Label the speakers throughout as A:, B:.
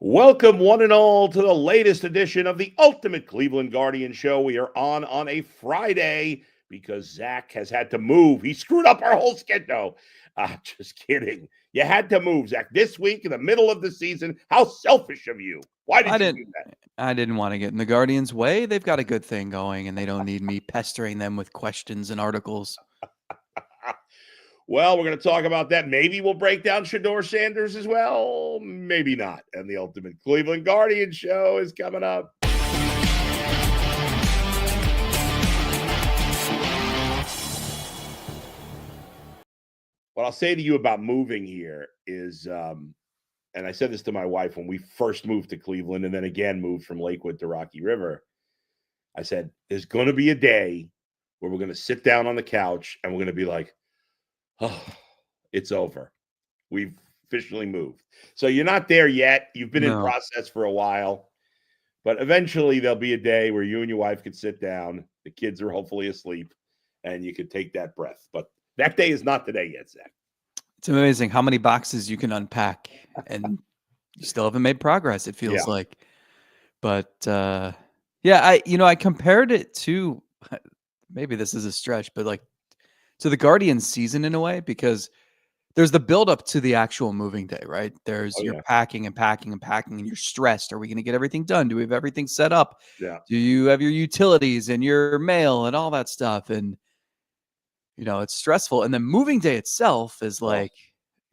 A: Welcome, one and all, to the latest edition of the Ultimate Cleveland Guardian Show. We are on a Friday because Zach has had to move. He screwed up our whole schedule. Just kidding. You had to move, Zach, this week in the middle of the season. How selfish of you. Why did
B: I
A: you
B: didn't
A: do that?
B: I didn't want to get in the Guardians' way. They've got a good thing going, and they don't need me pestering them with questions and articles.
A: Well, we're going to talk about that. Maybe we'll break down Shador Sanders as well. Maybe not. And the Ultimate Cleveland Guardian Show is coming up. What I'll say to you about moving here is, and I said this to my wife when we first moved to Cleveland and then again moved from Lakewood to Rocky River. I said, there's going to be a day where we're going to sit down on the couch and we're going to be like, oh, it's over. We've officially moved. So you're not there yet. You've been in
B: No.
A: process for a while. But eventually there'll be a day where you and your wife could sit down. The kids are hopefully asleep and you could take that breath. But that day is not today yet, Zach.
B: It's amazing how many boxes you can unpack, and you still haven't made progress, it feels like. But I compared it to maybe this is a stretch, but like to the Guardians season in a way, because there's the build up to the actual moving day, right? You're packing and packing and packing, and you're stressed. Are we going to get everything done? Do we have everything set up?
A: Yeah.
B: Do you have your utilities and your mail and all that stuff? And it's stressful. And then moving day itself is like,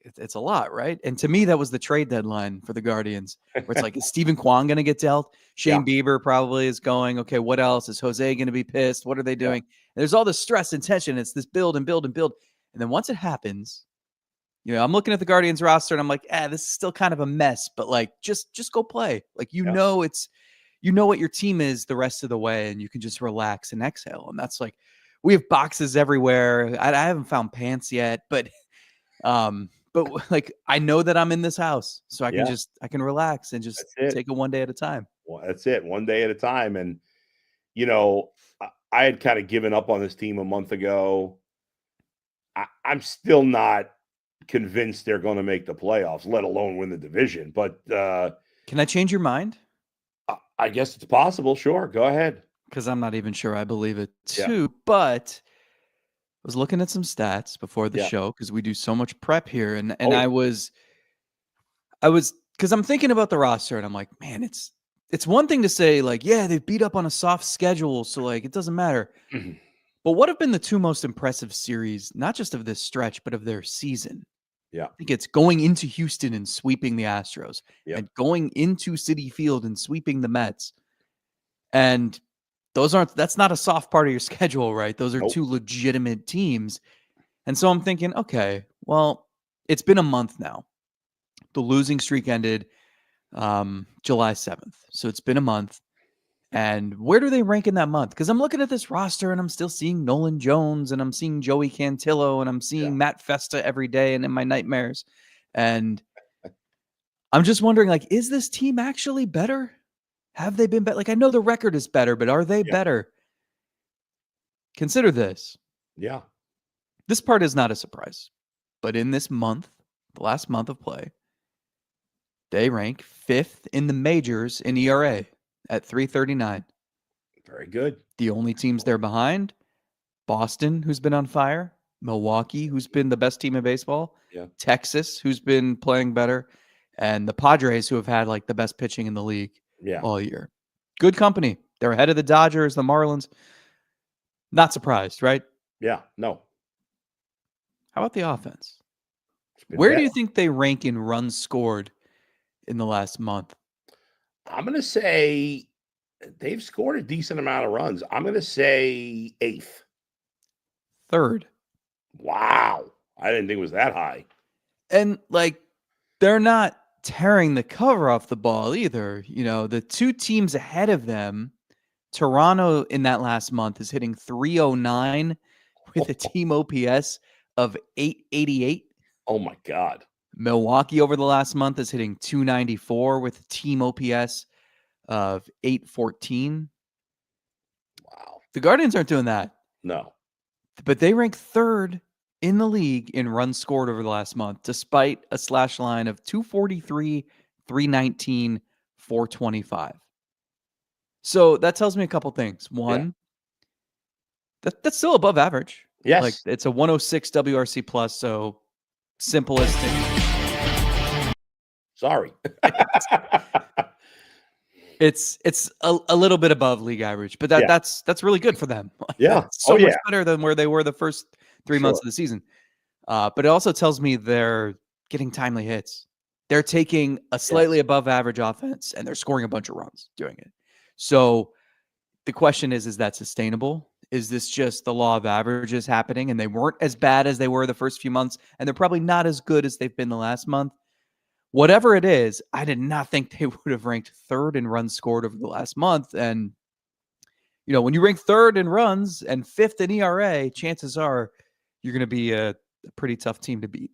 B: it's a lot, right? And to me, that was the trade deadline for the Guardians, where it's like, is Stephen Kwan going to get dealt? Shane Bieber probably is going. Okay, what else? Is Jose going to be pissed? What are they doing? And there's all this stress and tension. It's this build and build and build. And then once it happens, I'm looking at the Guardians roster and I'm like, this is still kind of a mess, but like, just go play. Like, what your team is the rest of the way, and you can just relax and exhale. And that's like, we have boxes everywhere. I haven't found pants yet, but like, I know that I'm in this house, so I can relax and just take it one day at a time.
A: Well, that's it. One day at a time. And, I had kind of given up on this team a month ago. I'm still not convinced they're going to make the playoffs, let alone win the division. But
B: can I change your mind?
A: I guess it's possible. Sure. Go ahead.
B: Because I'm not even sure I believe it too. But I was looking at some stats before the show, because we do so much prep here. And I was because I'm thinking about the roster and I'm like, man, it's one thing to say like, yeah, they beat up on a soft schedule, so like it doesn't matter.
A: Mm-hmm.
B: But what have been the two most impressive series, not just of this stretch, but of their season?
A: Yeah.
B: I think it's going into Houston and sweeping the Astros, and going into Citi Field and sweeping the Mets. And that's not a soft part of your schedule, right? Those are two legitimate teams. And so I'm thinking, okay, well, it's been a month now. The losing streak ended July 7th. So it's been a month. And where do they rank in that month? Because I'm looking at this roster and I'm still seeing Nolan Jones and I'm seeing Joey Cantillo and I'm seeing Matt Festa every day and in my nightmares. And I'm just wondering, like, is this team actually better? Have they been better? Like, I know the record is better, but are they better? Consider this.
A: Yeah.
B: This part is not a surprise. But in this month, the last month of play, they rank 5th in the majors in ERA at 3.39.
A: Very good.
B: The only teams they're behind, Boston, who's been on fire, Milwaukee, who's been the best team in baseball, Texas, who's been playing better, and the Padres, who have had like the best pitching in the league all year. Good company. They're ahead of the Dodgers, the Marlins. Not surprised, right?
A: Yeah, no.
B: How about the offense? Where do you think they rank in runs scored in the last month?
A: I'm going to say they've scored a decent amount of runs. I'm going to say 8th.
B: 3rd.
A: Wow. I didn't think it was that high.
B: And like, they're not tearing the cover off the ball either. The two teams ahead of them, Toronto in that last month is hitting 309 with a team OPS of 888.
A: Oh my God.
B: Milwaukee over the last month is hitting 294 with a team OPS of 814.
A: Wow.
B: The Guardians aren't doing that.
A: No.
B: But they rank 3rd in the league in runs scored over the last month, despite a slash line of 243, 319, 425. So that tells me a couple things. One, that's still above average.
A: Yes.
B: Like it's a 106 WRC plus, so simplistic.
A: Sorry.
B: It's a little bit above league average, but that's really good for them. Like,
A: Yeah.
B: that's so much better than where they were the first 3 months of the season. But it also tells me they're getting timely hits. They're taking a slightly above average offense and they're scoring a bunch of runs doing it. So the question is that sustainable? Is this just the law of averages happening and they weren't as bad as they were the first few months and they're probably not as good as they've been the last month? Whatever it is, I did not think they would have ranked third in runs scored over the last month. And, when you rank third in runs and fifth in ERA, chances are you're going to be a pretty tough team to beat.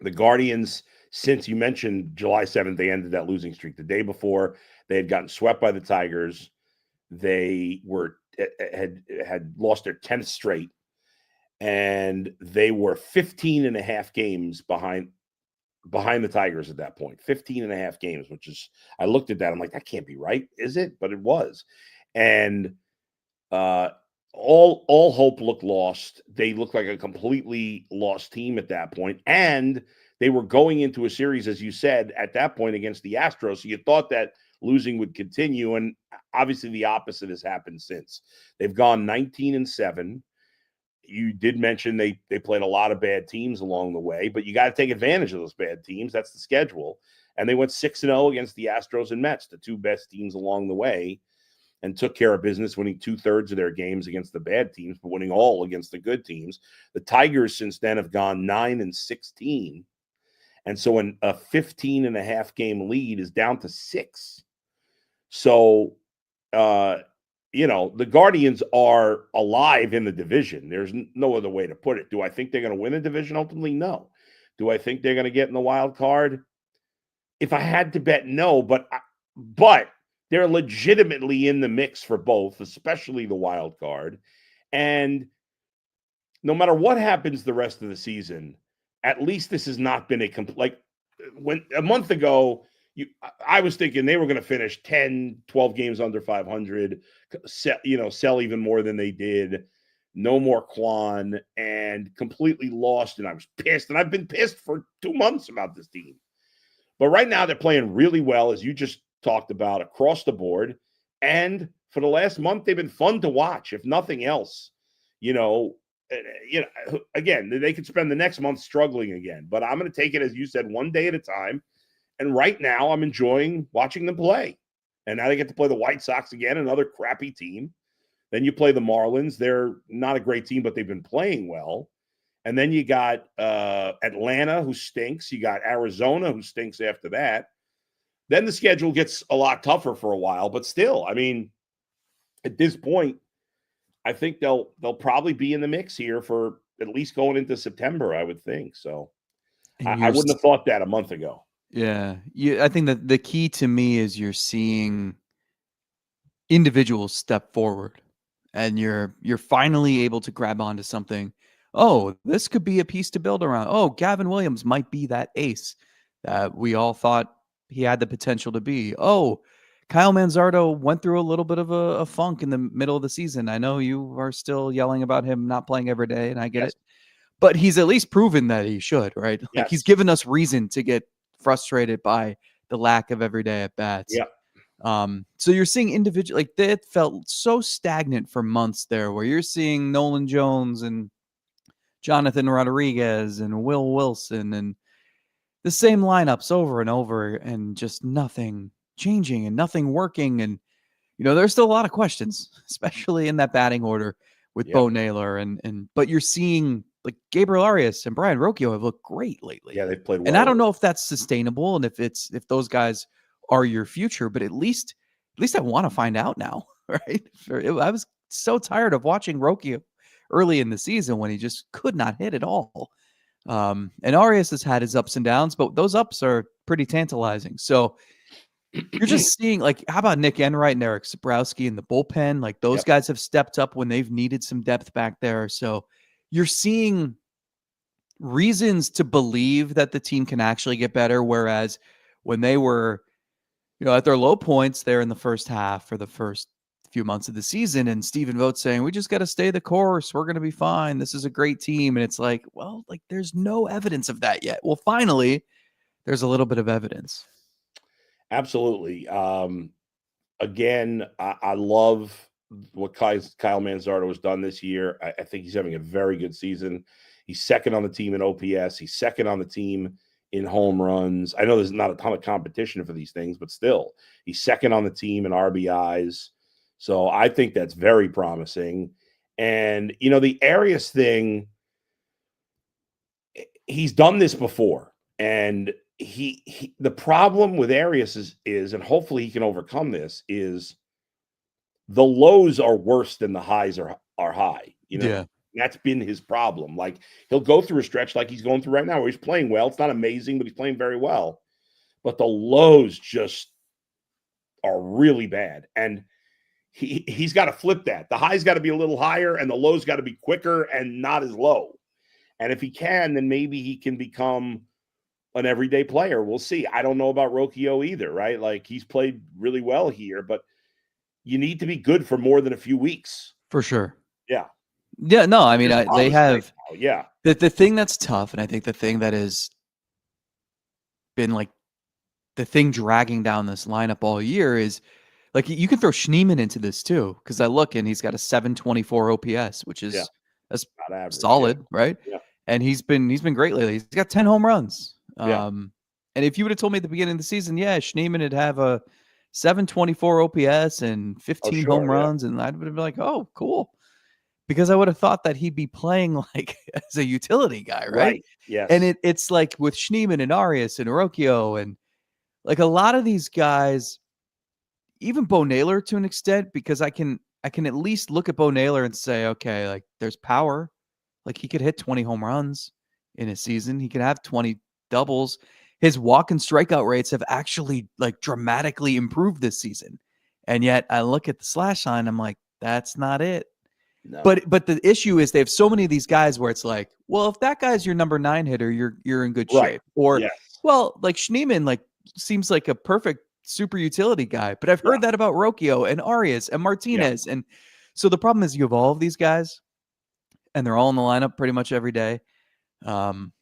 A: The Guardians, since you mentioned July 7th, they ended that losing streak. The day before, they had gotten swept by the Tigers. They had lost their 10th straight, and they were 15 and a half games behind the Tigers at that point. 15 and a half games, which is, I looked at that, I'm like, that can't be right, is it? But it was. And all hope looked lost. They looked like a completely lost team at that point. And they were going into a series, as you said, at that point against the Astros. So you thought that losing would continue. And obviously the opposite has happened since. They've gone 19-7. You did mention they played a lot of bad teams along the way, but you got to take advantage of those bad teams. That's the schedule. And they went 6-0 against the Astros and Mets, the two best teams along the way, and took care of business, winning 2/3 of their games against the bad teams, but winning all against the good teams. The Tigers since then have gone 9-16. And so a 15 and a half game lead is down to 6. So, the Guardians are alive in the division. There's no other way to put it. Do I think they're going to win the division ultimately? No. Do I think they're going to get in the wild card? If I had to bet, no. But they're legitimately in the mix for both, especially the wild card. And no matter what happens the rest of the season, at least this has not been when a month ago, I was thinking they were going to finish 10, 12 games under 500, sell even more than they did, no more Quan, and completely lost. And I was pissed. And I've been pissed for 2 months about this team. But right now they're playing really well, as you just talked about, across the board. And for the last month, they've been fun to watch, if nothing else. Again, they could spend the next month struggling again. But I'm going to take it, as you said, one day at a time. And right now, I'm enjoying watching them play. And now they get to play the White Sox again, another crappy team. Then you play the Marlins. They're not a great team, but they've been playing well. And then you got Atlanta, who stinks. You got Arizona, who stinks after that. Then the schedule gets a lot tougher for a while. But still, I mean, at this point, I think they'll probably be in the mix here for at least going into September, I would think. So I wouldn't have thought that a month ago.
B: Yeah. I think that the key to me is you're seeing individuals step forward and you're finally able to grab onto something. Oh, this could be a piece to build around. Oh, Gavin Williams might be that ace that we all thought he had the potential to be. Oh, Kyle Manzardo went through a little bit of a funk in the middle of the season. I know you are still yelling about him not playing every day, and I get it. But he's at least proven that he should, right? Like he's given us reason to get frustrated by the lack of everyday at bats.
A: Yeah.
B: So you're seeing individual, like it felt so stagnant for months there, where you're seeing Nolan Jones and Jonathan Rodriguez and Will Wilson and the same lineups over and over, and just nothing changing and nothing working. And there's still a lot of questions, especially in that batting order with Bo Naylor but you're seeing like Gabriel Arias and Brian Rocchio have looked great lately.
A: Yeah, they've played well.
B: And I don't know if that's sustainable and if those guys are your future, but at least I want to find out now, right? I was so tired of watching Rocchio early in the season when he just could not hit at all. And Arias has had his ups and downs, but those ups are pretty tantalizing. So you're just seeing, like, how about Nick Enright and Eric Sabrowski in the bullpen? Like, those guys have stepped up when they've needed some depth back there. So you're seeing reasons to believe that the team can actually get better, whereas when they were, at their low points there in the first half or the first few months of the season, and Stephen Vogt saying, we just got to stay the course. We're going to be fine. This is a great team. And it's like, well, like there's no evidence of that yet. Well, finally, there's a little bit of evidence.
A: Absolutely. Again, I love what Kyle Manzardo has done this year. I think he's having a very good season. He's second on the team in OPS. He's second on the team in home runs. I know there's not a ton of competition for these things, but still, he's second on the team in RBIs. So I think that's very promising. And, the Arias thing, he's done this before. And the problem with Arias is, and hopefully he can overcome this, is the lows are worse than the highs are high.
B: Yeah.
A: That's been his problem. Like, he'll go through a stretch like he's going through right now where he's playing well. It's not amazing, but he's playing very well. But the lows just are really bad. And he's got to flip that. The high's got to be a little higher and the low's got to be quicker and not as low. And if he can, then maybe he can become an everyday player. We'll see. I don't know about Rocchio either, right? Like, he's played really well here, but you need to be good for more than a few weeks.
B: For sure.
A: Yeah.
B: Yeah, no, I mean, they have
A: yeah.
B: The thing that's tough, and I think the thing that has been like the thing dragging down this lineup all year is like you can throw Schneemann into this too, because I look and he's got a 724 OPS, which is that's
A: average,
B: solid, right?
A: Yeah.
B: And he's been great lately. He's got 10 home runs.
A: Yeah.
B: And if you would have told me at the beginning of the season, Schneemann would have a 724 OPS and 15 home runs, and I'd have been like, oh, cool. Because I would have thought that he'd be playing like as a utility guy, right?
A: Yes.
B: And it's like with Schneemann and Arias and Rocchio and like a lot of these guys, even Bo Naylor to an extent, because I can at least look at Bo Naylor and say, okay, like there's power. Like he could hit 20 home runs in a season. He could have 20 doubles. His walk and strikeout rates have actually like dramatically improved this season. And yet I look at the slash line, I'm like, that's not it. No. But the issue is they have so many of these guys where it's like, well, if that guy's your number 9 hitter, you're in good shape. Or well, like Schneemann like seems like a perfect super utility guy. But I've heard that about Rocchio and Arias and Martinez. And so the problem is you have all of these guys and they're all in the lineup pretty much every day. And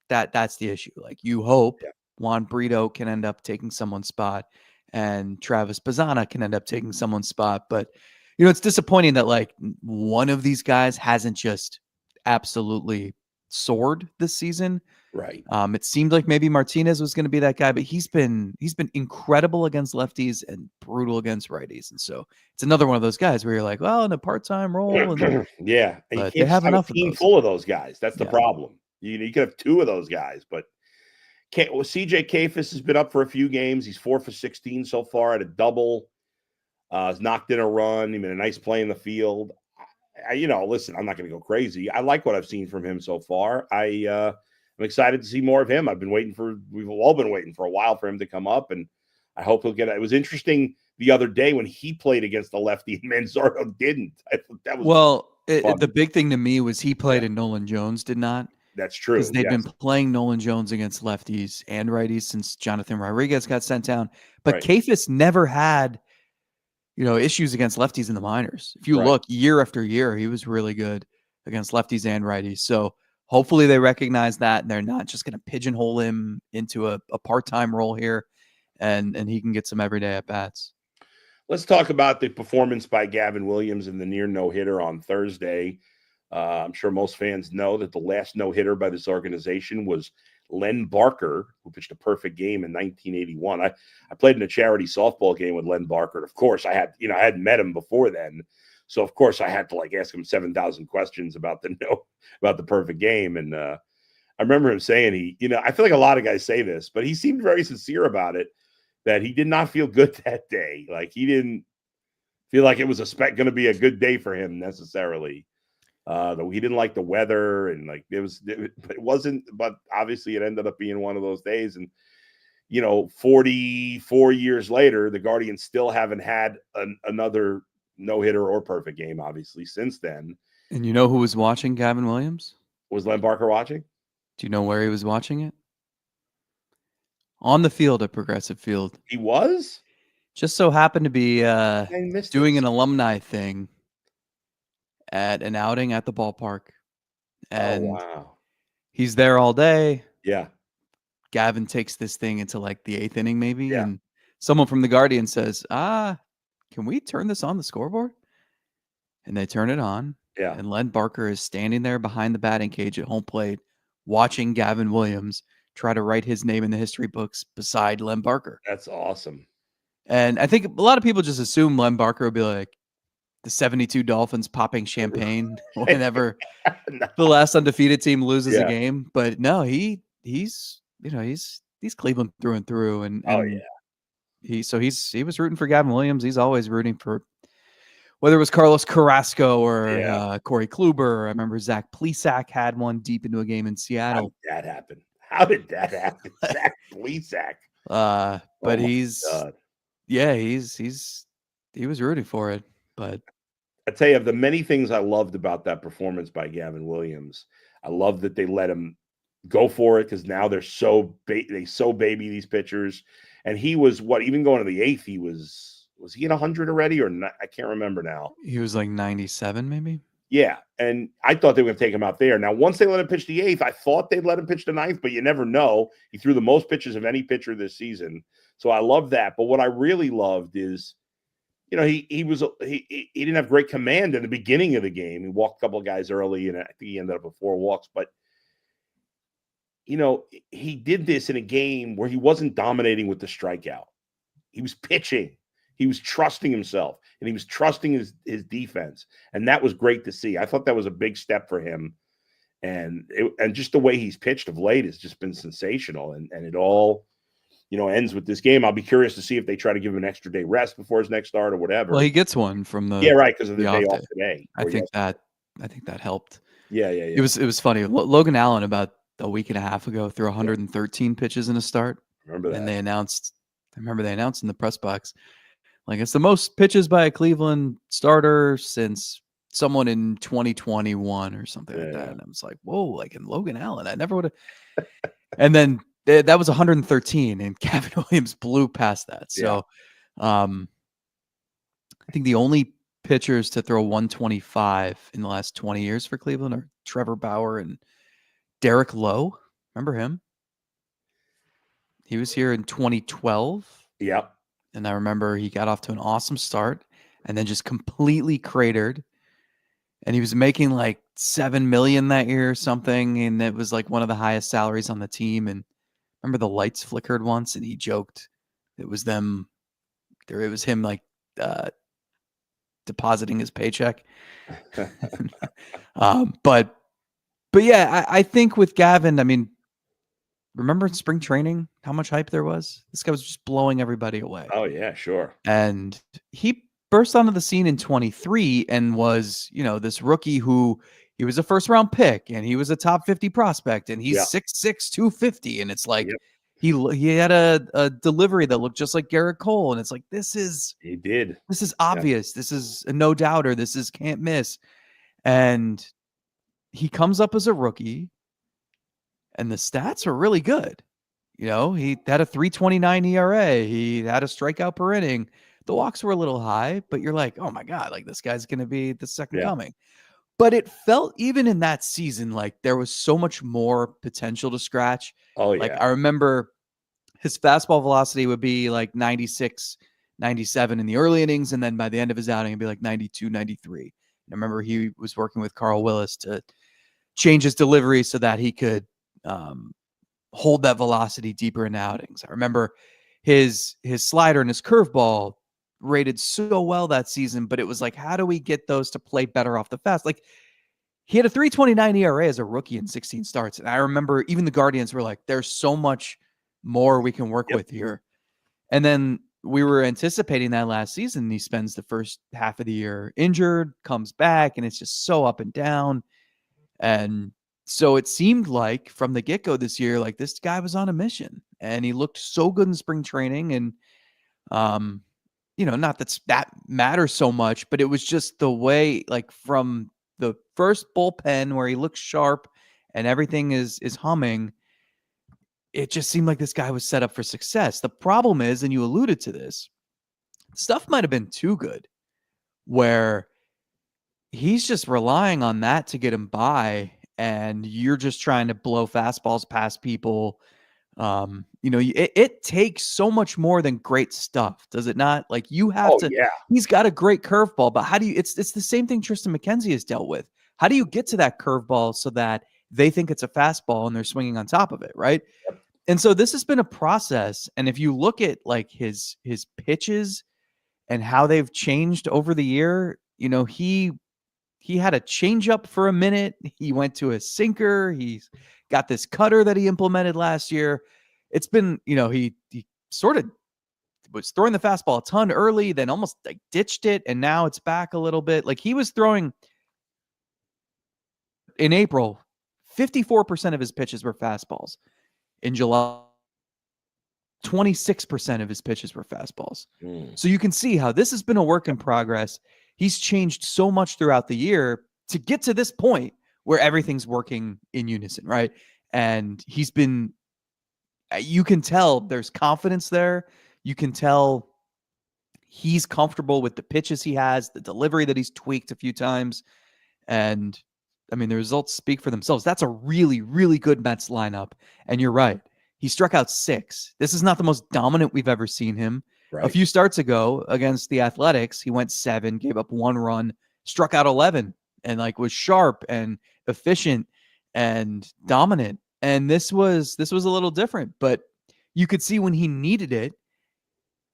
B: that's the issue. Like you hope Juan Brito can end up taking someone's spot and Travis Bazzana can end up taking someone's spot. But it's disappointing that like one of these guys hasn't just absolutely soared this season.
A: Right.
B: It seemed like maybe Martinez was going to be that guy, but he's been incredible against lefties and brutal against righties. And so it's another one of those guys where you're like, well, in a part-time role. And,
A: yeah. And you can't have enough a team full of those guys. That's the problem. You could have 2 of those guys, but CJ Kafis has been up for a few games. He's 4 for 16 so far at a double. Has knocked in a run. He made a nice play in the field. Listen, I'm not going to go crazy. I like what I've seen from him so far. I'm excited to see more of him. We've all been waiting for a while for him to come up, and I hope he'll get it. It was interesting the other day when he played against the lefty and Manzardo didn't. I thought that was
B: the big thing to me was he played and Nolan Jones did not.
A: That's true.
B: Because they've been playing Nolan Jones against lefties and righties since Jonathan Rodriguez got sent down. But Kafis never had issues against lefties in the minors. If you look year after year, he was really good against lefties and righties. So hopefully they recognize that and they're not just going to pigeonhole him into a part-time role here and he can get some everyday at-bats.
A: Let's talk about the performance by Gavin Williams in the near no-hitter on Thursday. I'm sure most fans know that the last no-hitter by this organization was Len Barker, who pitched a perfect game in 1981. I played in a charity softball game with Len Barker. And of course, I hadn't met him before then. So of course I had to ask him 7,000 questions about the perfect game. And I remember him saying I feel like a lot of guys say this, but he seemed very sincere about it, that he did not feel good that day. Like he didn't feel like it was going to be a good day for him necessarily. He didn't like the weather and it wasn't, but obviously it ended up being one of those days. And 44 years later, the Guardians still haven't had another no-hitter or perfect game, obviously, since then.
B: And you know who was watching Gavin Williams?
A: Was Len Barker watching?
B: Do you know where he was watching it? on the field at Progressive Field.
A: He was?
B: Just so happened to be
A: I missed
B: doing
A: this.
B: an alumni thing at an outing at the ballpark.
A: Oh,
B: And
A: wow.
B: he's there all day.
A: Yeah.
B: Gavin takes this thing into like the 8th inning maybe,
A: Yeah.
B: and someone from the Guardian says, can we turn this on the scoreboard? And they turn it on.
A: Yeah.
B: And Len Barker is standing there behind the batting cage at home plate watching Gavin Williams try to write his name in the history books beside Len Barker.
A: That's awesome.
B: And I think a lot of people just assume Len Barker would be like the 72 Dolphins popping champagne whenever
A: No.
B: the last undefeated team loses a
A: Yeah.
B: game. But no, he's Cleveland through and through. And
A: Oh, yeah.
B: he was rooting for Gavin Williams. He's always rooting for whether it was Carlos Carrasco or Corey Kluber. I remember Zach Plesac had one deep into a game in Seattle.
A: How did that happen? Zach Plesac.
B: But he was rooting for it. But
A: I tell you, of the many things I loved about that performance by Gavin Williams, I love that they let him go for it because now they're they baby these pitchers. And he was even going to the 8th, he was he at 100 already or not? I can't remember now.
B: He was like 97 maybe.
A: Yeah, and I thought they were going to take him out there. Now, once they let him pitch the 8th, I thought they'd let him pitch the 9th, but you never know. He threw the most pitches of any pitcher this season, so I love that. But what I really loved is, he didn't have great command in the beginning of the game. He walked a couple of guys early, and I think he ended up with 4 walks. But he did this in a game where he wasn't dominating with the strikeout. He was pitching. He was trusting himself, and he was trusting his defense, and that was great to see. I thought that was a big step for him, and just the way he's pitched of late has just been sensational, and it all, ends with this game. I'll be curious to see if they try to give him an extra day rest before his next start or whatever.
B: Well, he gets one from the
A: because of the day off today.
B: I think that helped.
A: Yeah.
B: It was funny. Logan Allen about a week and a half ago threw 113 pitches in a start.
A: Remember that?
B: And they announced in the press box, like, it's the most pitches by a Cleveland starter since someone in 2021 or something like that. And I was like, whoa, like in Logan Allen, I never would have. And then that was 113, and Gavin Williams blew past that. So I think the only pitchers to throw 125 in the last 20 years for Cleveland are Trevor Bauer and Derek Lowe. Remember him? He was here in 2012.
A: Yep.
B: And I remember he got off to an awesome start and then just completely cratered. And he was making like $7 million that year or something. And it was like one of the highest salaries on the team. And remember the lights flickered once and he joked it was him like depositing his paycheck. But yeah, I think with Gavin, I mean, remember in spring training, how much hype there was? This guy was just blowing everybody away.
A: Oh, yeah, sure.
B: And he burst onto the scene in 23 and was, this rookie who he was a first round pick and he was a top 50 prospect and he's 6'6", 250. And it's like he had a delivery that looked just like Garrett Cole. And it's like, this is obvious. This is a no doubter. This is can't miss. And he comes up as a rookie. And the stats are really good. He had a 3.29 ERA. He had a strikeout per inning. The walks were a little high, but you're like, oh my God, like this guy's going to be the second coming. But it felt even in that season like there was so much more potential to scratch.
A: Oh, yeah.
B: Like I remember his fastball velocity would be like 96, 97 in the early innings. And then by the end of his outing, it'd be like 92, 93. And I remember he was working with Carl Willis to change his delivery so that he could hold that velocity deeper in outings. I remember his slider and his curveball rated so well that season, but it was like, how do we get those to play better off the fast? Like he had a 3.29 ERA as a rookie in 16 starts. And I remember even the Guardians were like, there's so much more we can work with here. And then we were anticipating that last season. He spends the first half of the year injured, comes back, and it's just so up and down. And so it seemed like from the get-go this year, like this guy was on a mission and he looked so good in spring training. And, not that matters so much, but it was just the way, like from the first bullpen where he looks sharp and everything is humming. it just seemed like this guy was set up for success. The problem is, and you alluded to this, stuff might have been too good where he's just relying on that to get him by, and you're just trying to blow fastballs past people. It takes so much more than great stuff, does it not? Like, you have to.
A: Yeah.
B: He's got a great curveball, but how do you? It's the same thing Tristan McKenzie has dealt with. How do you get to that curveball so that they think it's a fastball and they're swinging on top of it, right?
A: Yep.
B: And so this has been a process. And if you look at like his pitches and how they've changed over the year, he had a changeup for a minute. He went to a sinker. He's got this cutter that he implemented last year. It's been, he sort of was throwing the fastball a ton early, then almost like ditched it, and now it's back a little bit. Like, he was throwing in April, 54% of his pitches were fastballs. In July, 26% of his pitches were fastballs. So you can see how this has been a work in progress. He's changed so much throughout the year to get to this point where everything's working in unison, right? And you can tell there's confidence there. You can tell he's comfortable with the pitches he has, the delivery that he's tweaked a few times. And I mean, the results speak for themselves. That's a really, really good Mets lineup. And you're right. He struck out 6. This is not the most dominant we've ever seen him. Right. A few starts ago against the Athletics, he went 7, gave up 1 run, struck out 11, and like was sharp and efficient and dominant. And this was a little different, but you could see when he needed it.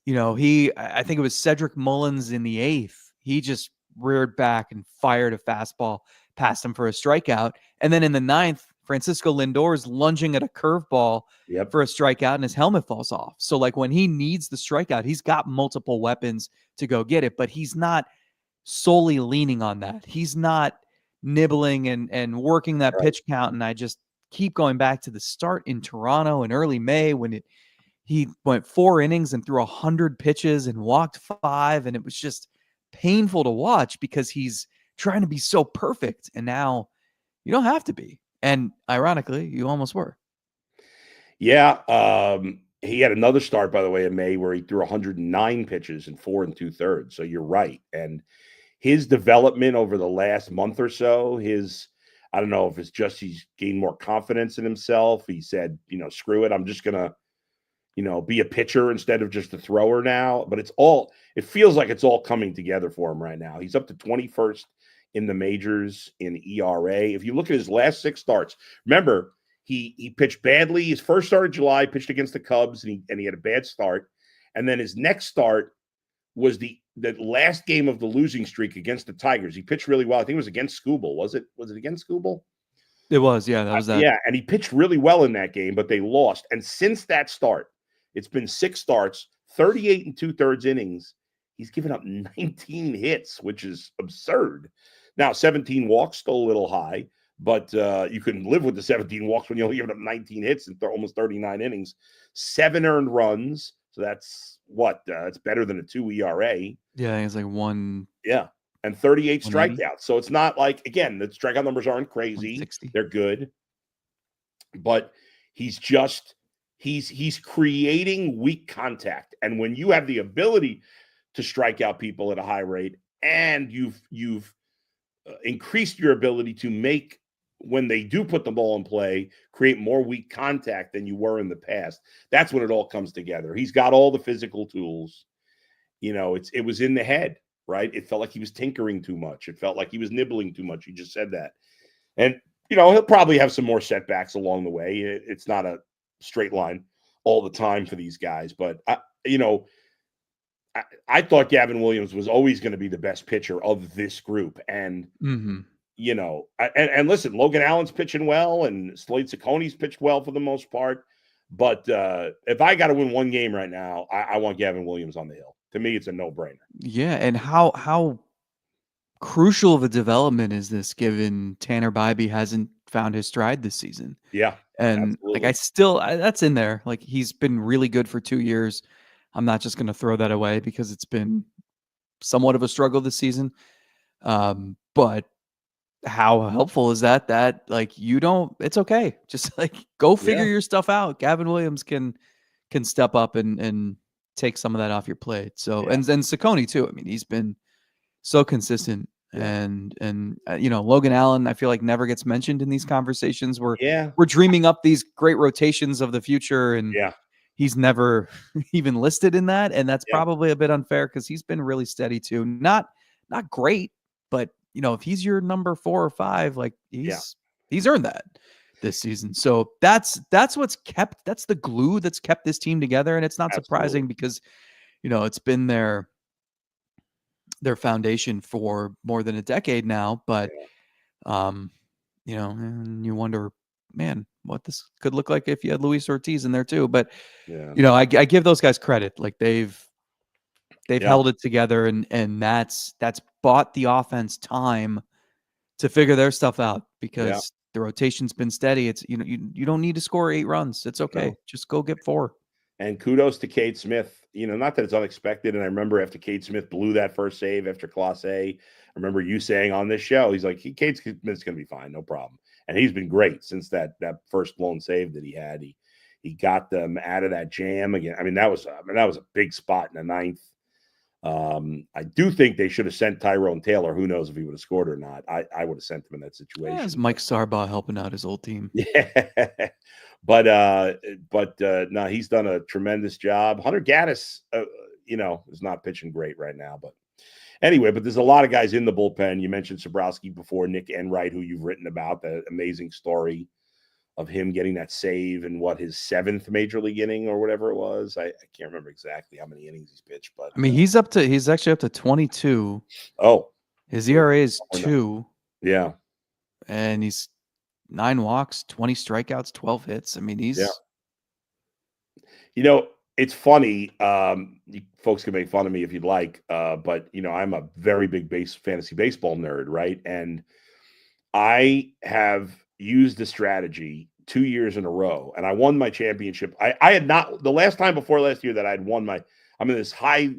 B: I think it was Cedric Mullins in the 8th. He just reared back and fired a fastball past him for a strikeout. And then in the 9th, Francisco Lindor's lunging at a curveball for a strikeout, and his helmet falls off. So like, when he needs the strikeout, he's got multiple weapons to go get it, but he's not solely leaning on that. He's not nibbling and working that pitch count. And I just keep going back to the start in Toronto in early May when he went 4 innings and threw 100 pitches and walked 5. And it was just painful to watch because he's trying to be so perfect. And now you don't have to be. And ironically, you almost were.
A: Yeah. He had another start, by the way, in May where he threw 109 pitches in 4 2/3. So you're right. And his development over the last month or so, I don't know if it's just he's gained more confidence in himself. He said, screw it. I'm just going to, be a pitcher instead of just a thrower now. But it feels like it's all coming together for him right now. He's up to 21st in the majors in ERA. If you look at his last 6 starts, remember, he pitched badly. His first start in July, pitched against the Cubs, and he had a bad start. And then his next start was the last game of the losing streak against the Tigers. He pitched really well. I think it was against Skubal. Was it against Skubal?
B: It was, yeah. That was that.
A: Yeah, and he pitched really well in that game, but they lost. And since that start, it's been 6 starts, 38 2/3 innings. He's given up 19 hits, which is absurd. Now, 17 walks, still a little high, but you can live with the 17 walks when you're only giving up 19 hits and almost 39 innings. 7 earned runs, so that's it's better than a 2 ERA.
B: Yeah, I think it's like 1.
A: Yeah, and 38 strikeouts. So it's not like, again, the strikeout numbers aren't crazy. They're good. But he's creating weak contact. And when you have the ability to strike out people at a high rate, and you've increased your ability to make, when they do put the ball in play, create more weak contact than you were in the past, that's when it all comes together. He's got all the physical tools. It was in the head, right? It felt like he was tinkering too much. It felt like he was nibbling too much. You just said that. And, he'll probably have some more setbacks along the way. It's not a straight line all the time for these guys. But, I thought Gavin Williams was always going to be the best pitcher of this group. And, and listen, Logan Allen's pitching well, and Slade Cicconi's pitched well for the most part. But if I got to win one game right now, I want Gavin Williams on the hill. To me, it's a no-brainer.
B: Yeah, and how crucial of a development is this, given Tanner Bybee hasn't found his stride this season?
A: Yeah,
B: and
A: absolutely.
B: Like, that's in there. Like, he's been really good for 2 years. I'm not just going to throw that away because it's been somewhat of a struggle this season. But how helpful is that? That like it's okay. Just like go figure your stuff out. Gavin Williams can step up and take some of that off your plate. So and Ciccone too. I mean, he's been so consistent. And Logan Allen, I feel like never gets mentioned in these conversations. We're dreaming up these great rotations of the future, and he's never even listed in that. And that's probably a bit unfair because he's been really steady too. Not great, but if he's your number 4 or 5, like he's earned that this season. So that's the glue that's kept this team together. And it's not surprising because, it's been their foundation for more than a decade now. But, and you wonder, man, what this could look like if you had Luis Ortiz in there too. But, I give those guys credit. Like they've held it together, and that's bought the offense time to figure their stuff out because the rotation's been steady. It's you don't need to score 8 runs. It's okay. Just go get 4.
A: And kudos to Cade Smith. Not that it's unexpected. And I remember after Cade Smith blew that first save after Class A, I remember you saying on this show, he's like, Cade Smith's going to be fine, no problem. And he's been great since that first blown save that he had. He got them out of that jam again. I mean, that was a big spot in the 9th. I do think they should have sent Tyrone Taylor. Who knows if he would have scored or not? I would have sent him in that situation.
B: It's Mike Sarbaugh helping out his old team.
A: Yeah. But no, he's done a tremendous job. Hunter Gaddis, is not pitching great right now. But anyway, there's a lot of guys in the bullpen. You mentioned Sobrowski before, Nick Enright, who you've written about, the amazing story of him getting that save in his 7th major league inning or whatever it was. I can't remember exactly how many innings he's pitched, but
B: I mean, he's actually up to 22.
A: Oh,
B: his ERA is 2.
A: Yeah,
B: and he's 9 walks, 20 strikeouts, 12 hits. I mean, he's
A: it's funny. You folks can make fun of me if you'd like, but I'm a very big fantasy baseball nerd, right? And I have used the strategy 2 years in a row, and I won my championship. I had not the last time before last year that I'd won I'm in this high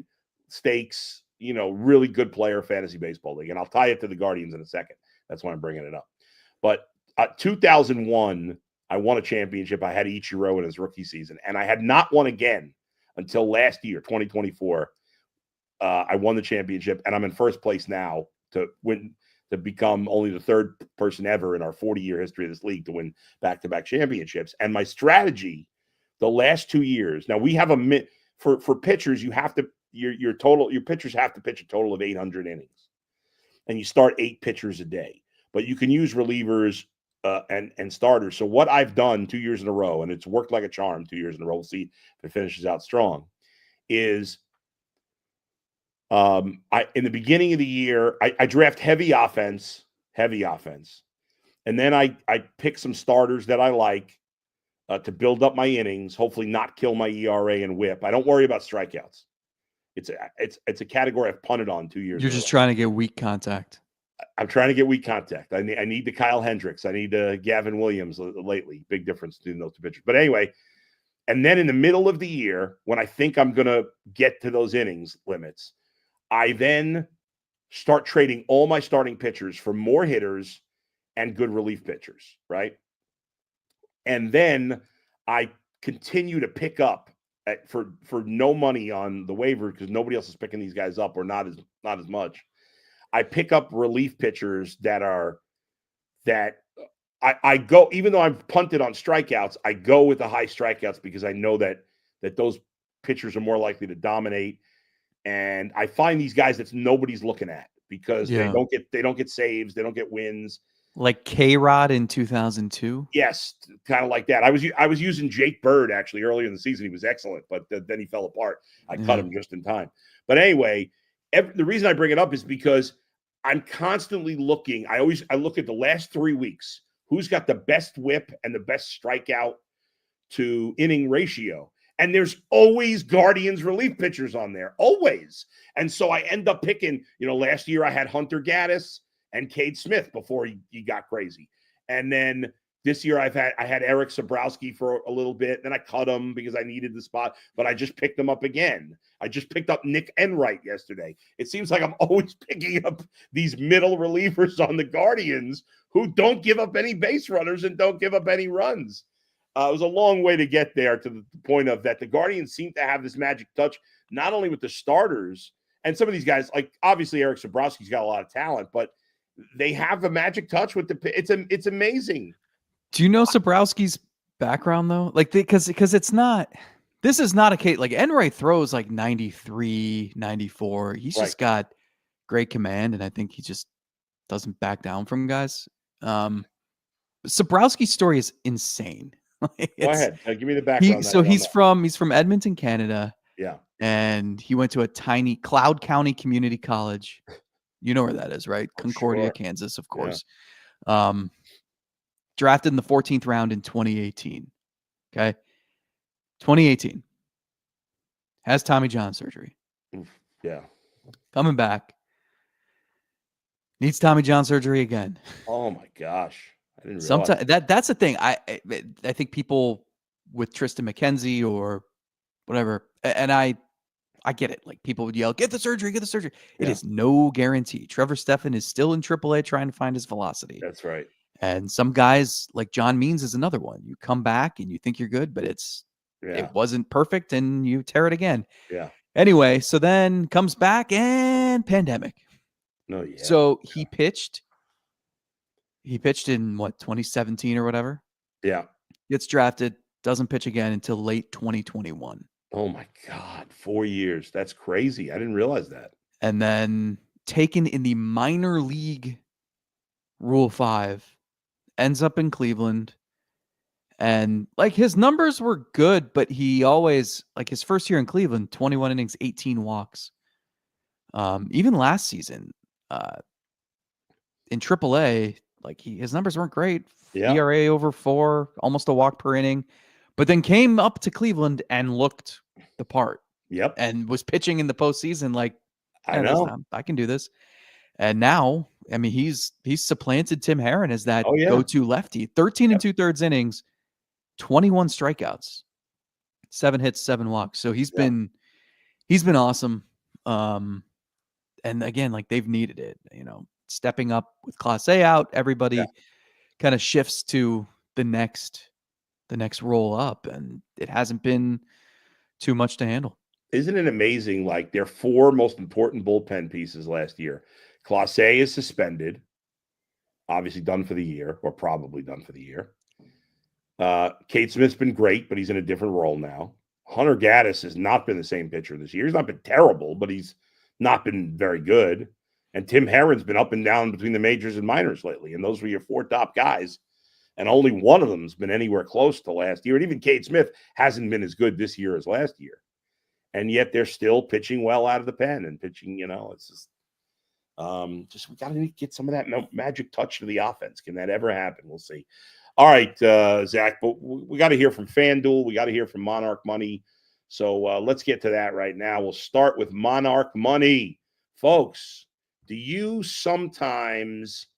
A: stakes, really good player fantasy baseball league, and I'll tie it to the Guardians in a second. That's why I'm bringing it up. But 2001, I won a championship. I had Ichiro in his rookie season, and I had not won again until last year, 2024. I won the championship, and I'm in first place now to become only the 3rd person ever in our 40-year history of this league to win back-to-back championships. And my strategy the last 2 years, now we have for pitchers, you have to your pitchers have to pitch a total of 800 innings, and you start 8 pitchers a day. But you can use relievers and starters. So what I've done 2 years in a row, and it's worked like a charm 2 years in a row, we'll see if it finishes out strong, is in the beginning of the year, I draft heavy offense, and then I pick some starters that I like to build up my innings, hopefully not kill my ERA and WHIP. I don't worry about strikeouts. It's a category I've punted on 2 years.
B: You're just trying to get weak contact.
A: I'm trying to get weak contact. I need the Kyle Hendricks. I need Gavin Williams lately. Big difference between those 2 pitchers. But anyway, and then in the middle of the year, when I think I'm going to get to those innings limits, I then start trading all my starting pitchers for more hitters and good relief pitchers, right? And then I continue to pick up for no money on the waiver because nobody else is picking these guys up, or not as much. I pick up relief pitchers that I go, even though I've punted on strikeouts, I go with the high strikeouts because I know that those pitchers are more likely to dominate. And I find these guys that nobody's looking at because they don't get saves, they don't get wins.
B: Like K-Rod in 2002?
A: Yes, kind of like that. I was using Jake Bird actually earlier in the season. He was excellent, but then he fell apart. I cut him just in time. But anyway, the reason I bring it up is because I'm constantly looking. I look at the last 3 weeks. Who's got the best whip and the best strikeout to inning ratio? And there's always Guardians relief pitchers on there, always. And so I end up picking, last year I had Hunter Gaddis and Cade Smith before he got crazy. And then This year I had Eric Sabrowski for a little bit, then I cut him because I needed the spot, but I just picked him up again. I just picked up Nick Enright yesterday. It seems like I'm always picking up these middle relievers on the Guardians who don't give up any base runners and don't give up any runs. It was a long way to get there to the point of that the Guardians seem to have this magic touch, not only with the starters and some of these guys, like obviously Eric Sabrowski's got a lot of talent, but they have a magic touch with it's amazing.
B: Do you know Sabrowski's background though? Like, because it's not, this is not a case like Enright throws like 93, 94. He's just got great command, and I think he just doesn't back down from guys. Sabrowski's story is insane.
A: Go ahead. Give me the background.
B: He's from Edmonton, Canada.
A: Yeah.
B: And he went to a tiny Cloud County Community College. You know where that is, right? Concordia, sure. Kansas, of course. Yeah. Drafted in the 14th round in 2018. Okay. 2018. Has Tommy John surgery.
A: Yeah.
B: Coming back. Needs Tommy John surgery again.
A: Oh my gosh. I didn't realize.
B: Sometimes that's the thing. I think people with Tristan McKenzie or whatever, and I get it. Like, people would yell, get the surgery. Yeah. It is no guarantee. Trevor Stephan is still in AAA trying to find his velocity.
A: That's right.
B: And some guys, like John Means is another one. You come back and you think you're good, but it wasn't perfect and you tear it again.
A: Yeah.
B: Anyway, so then comes back and pandemic.
A: No, yeah.
B: So he pitched in 2017 or whatever.
A: Yeah.
B: Gets drafted, doesn't pitch again until late 2021.
A: Oh my God, 4 years. That's crazy. I didn't realize that.
B: And then taken in the minor league Rule 5, ends up in Cleveland. And like, his numbers were good, but he always, like, his first year in Cleveland, 21 innings, 18 walks. Even last season, in AAA, like, his numbers weren't great. Yeah. ERA over 4, almost a walk per inning, but then came up to Cleveland and looked the part.
A: Yep.
B: And was pitching in the postseason like,
A: I know,
B: I can do this. And now, I mean, he's supplanted Tim Herron as that go-to lefty. 13 and 2/3 innings, 21 strikeouts, 7 hits, 7 walks. So he's been awesome. And again, like, they've needed it, stepping up with Class A out, everybody kind of shifts to the next roll up, and it hasn't been too much to handle.
A: Isn't it amazing? Like, their 4 most important bullpen pieces last year. Class A is suspended, obviously done for the year, or probably done for the year. Cade Smith's been great, but he's in a different role now. Hunter Gaddis has not been the same pitcher this year. He's not been terrible, but he's not been very good. And Tim Herron's been up and down between the majors and minors lately, and those were your 4 top guys. And only one of them's been anywhere close to last year. And even Cade Smith hasn't been as good this year as last year. And yet they're still pitching well out of the pen and pitching, it's just we got to get some of that magic touch to the offense. Can that ever happen? We'll see. All right, Zach, but we got to hear from FanDuel. We got to hear from Monarch Money. So let's get to that right now. We'll start with Monarch Money. Folks, do you sometimes,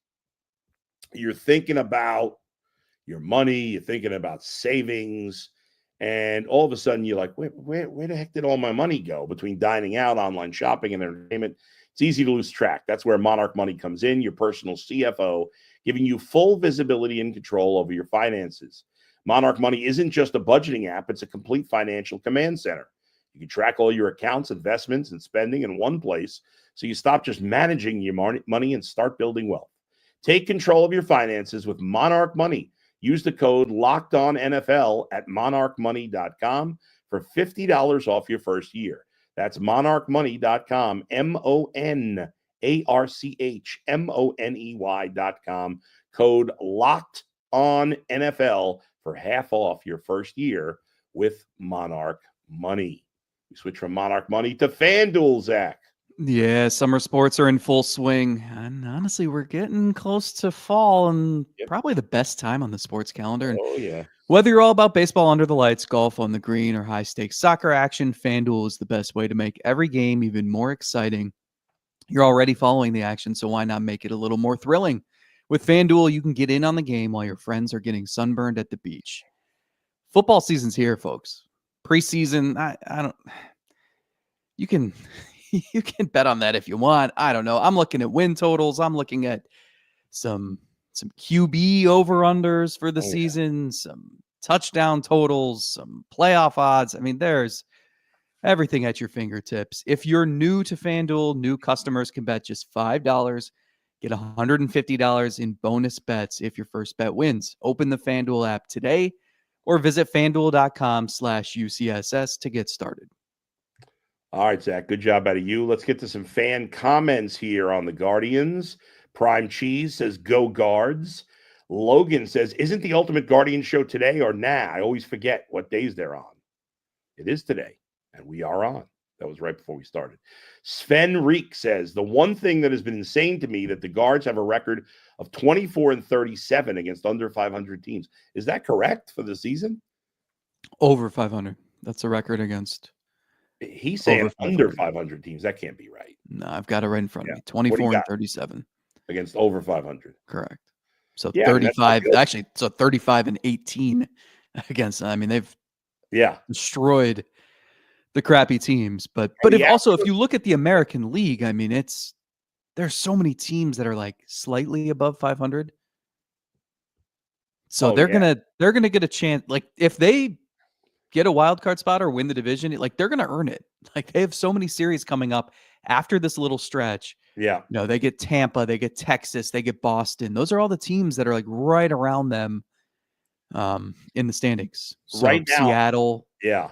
A: you're thinking about your money, you're thinking about savings, and all of a sudden you're like, where the heck did all my money go between dining out, online shopping, and entertainment? It's easy to lose track. That's where Monarch Money comes in, your personal CFO, giving you full visibility and control over your finances. Monarch Money isn't just a budgeting app, it's a complete financial command center. You can track all your accounts, investments, and spending in one place, so you stop just managing your money and start building wealth. Take control of your finances with Monarch Money. Use the code LOCKEDONNFL at monarchmoney.com for $50 off your first year. That's monarchmoney.com, MONARCHMONEY.com. Code LOCKEDONNFL for half off your first year with Monarch Money. We switch from Monarch Money to FanDuel, Zach.
B: Yeah, summer sports are in full swing. And honestly, we're getting close to fall and probably the best time on the sports calendar. And whether you're all about baseball under the lights, golf on the green, or high-stakes soccer action, FanDuel is the best way to make every game even more exciting. You're already following the action, so why not make it a little more thrilling? With FanDuel, you can get in on the game while your friends are getting sunburned at the beach. Football season's here, folks. Preseason, I don't. You can you can bet on that if you want. I don't know. I'm looking at win totals. I'm looking at some QB over-unders for the season, some touchdown totals, some playoff odds. I mean, there's everything at your fingertips. If you're new to FanDuel, new customers can bet just $5, get $150 in bonus bets if your first bet wins. Open the FanDuel app today or visit FanDuel.com/UCSS to get started.
A: All right, Zach, good job out of you. Let's get to some fan comments here on the Guardians. Prime Cheese says, go Guards. Logan says, isn't the Ultimate Guardian show today or nah? I always forget what days they're on. It is today, and we are on. That was right before we started. Sven Reek says, the one thing that has been insane to me that the Guards have a record of 24-37 against under 500 teams. Is that correct for the season?
B: Over 500. That's a record against.
A: He's saying under 500 teams. That can't be right.
B: No, I've got it right in front of me. 24-37
A: against over 500.
B: Correct. So 35. Actually, so 35-18 against. I mean, they've destroyed the crappy teams. But if you look at the American League, I mean, there's so many teams that are like slightly above 500. So they're gonna get a chance. Like if they get a wild card spot or win the division, like they're gonna earn it. Like they have so many series coming up after this little stretch.
A: Yeah.
B: You know, they get Tampa, they get Texas, they get Boston. Those are all the teams that are like right around them in the standings. So
A: right now,
B: Seattle.
A: Yeah.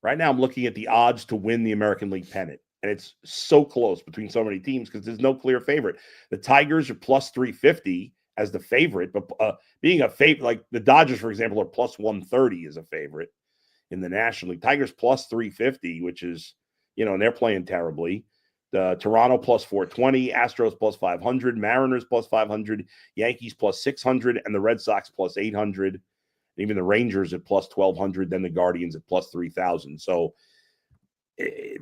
A: Right now I'm looking at the odds to win the American League pennant. And it's so close between so many teams because there's no clear favorite. The Tigers are plus 350 as the favorite, but being a favorite, like the Dodgers, for example, are plus 130 as a favorite in the National League. Tigers plus 350, which is, and they're playing terribly. Toronto plus 420, Astros plus 500, Mariners plus 500, Yankees plus 600, and the Red Sox plus 800. Even the Rangers at plus 1,200, then the Guardians at plus 3,000. So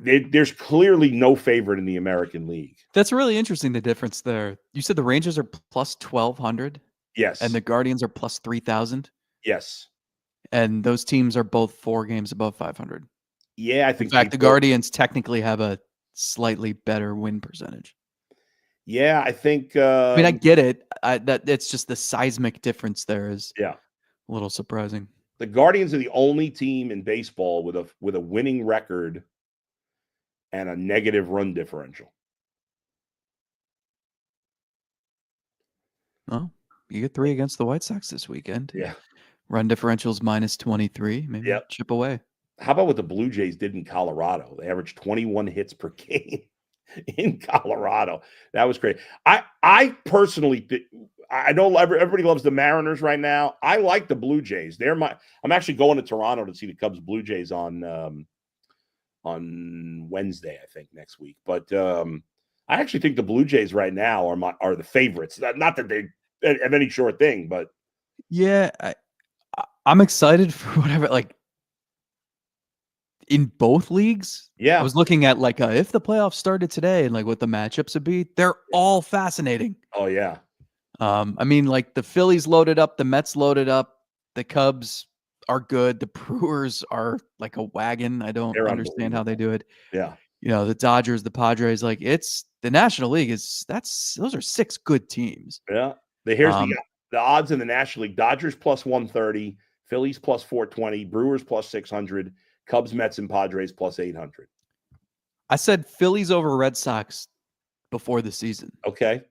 A: there's clearly no favorite in the American League.
B: That's really interesting, the difference there. You said the Rangers are plus 1,200?
A: Yes.
B: And the Guardians are plus 3,000?
A: Yes.
B: And those teams are both 4 games above 500.
A: Yeah, I think.
B: In fact, the Guardians technically have a slightly better win percentage.
A: Yeah, I think.
B: I mean, I get it. That it's just the seismic difference there is
A: a
B: little surprising.
A: The Guardians are the only team in baseball with a winning record and a negative run differential.
B: Oh, you get 3 against the White Sox this weekend.
A: Yeah.
B: Run differential's minus 23. Maybe chip away.
A: How about what the Blue Jays did in Colorado? They averaged 21 hits per game in Colorado. That was great. I personally I know everybody loves the Mariners right now. I like the Blue Jays. I'm actually going to Toronto to see the Cubs Blue Jays on Wednesday, I think, next week. But I actually think the Blue Jays right now are the favorites. Not that they have any sure thing, but
B: yeah, I'm excited for whatever. Like in both leagues, I was looking at like if the playoffs started today and like what the matchups would be. They're all fascinating.
A: Oh yeah.
B: I mean, like the Phillies loaded up, the Mets loaded up, the Cubs are good. The Brewers are like a wagon. I don't understand how they do it.
A: Yeah.
B: The Dodgers, the Padres, like it's the National League those are 6 good teams.
A: Yeah. Here's the odds in the National League. Dodgers plus 130, Phillies plus 420, Brewers plus 600, Cubs, Mets, and Padres plus 800.
B: I said Phillies over Red Sox before the season.
A: Okay.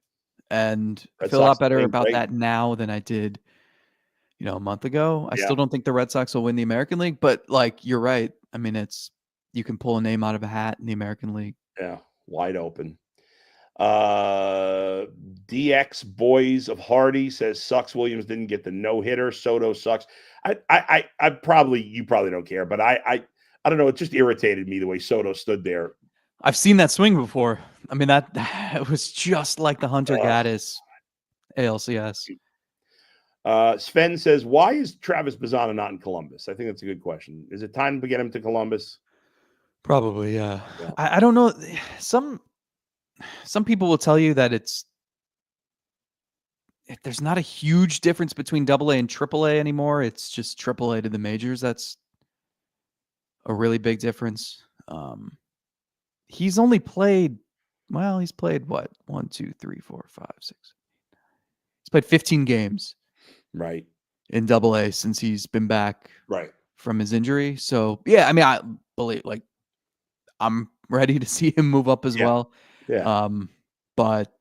B: And I feel a lot better about that now than I did, a month ago. I still don't think the Red Sox will win the American League, but like you're right. I mean, you can pull a name out of a hat in the American League.
A: Yeah, wide open. DX Boys of Hardy says sucks Williams didn't get the no-hitter. Soto sucks. You probably don't care, but I don't know. It just irritated me the way Soto stood there.
B: I've seen that swing before. I mean, that was just like the Hunter Gaddis ALCS.
A: Sven says, why is Travis Bazzana not in Columbus? I think that's a good question. Is it time to get him to Columbus?
B: Probably, yeah. I don't know. Some people will tell you that it's there's not a huge difference between AA and AAA anymore. It's just AAA to the majors. That's a really big difference. He's only played, he's played what? 1, 2, 3, 4, 5, 6. He's played 15 games.
A: Right.
B: In AA since he's been back from his injury. So, yeah, I mean, I believe, like, I'm ready to see him move up as well.
A: Yeah.
B: But,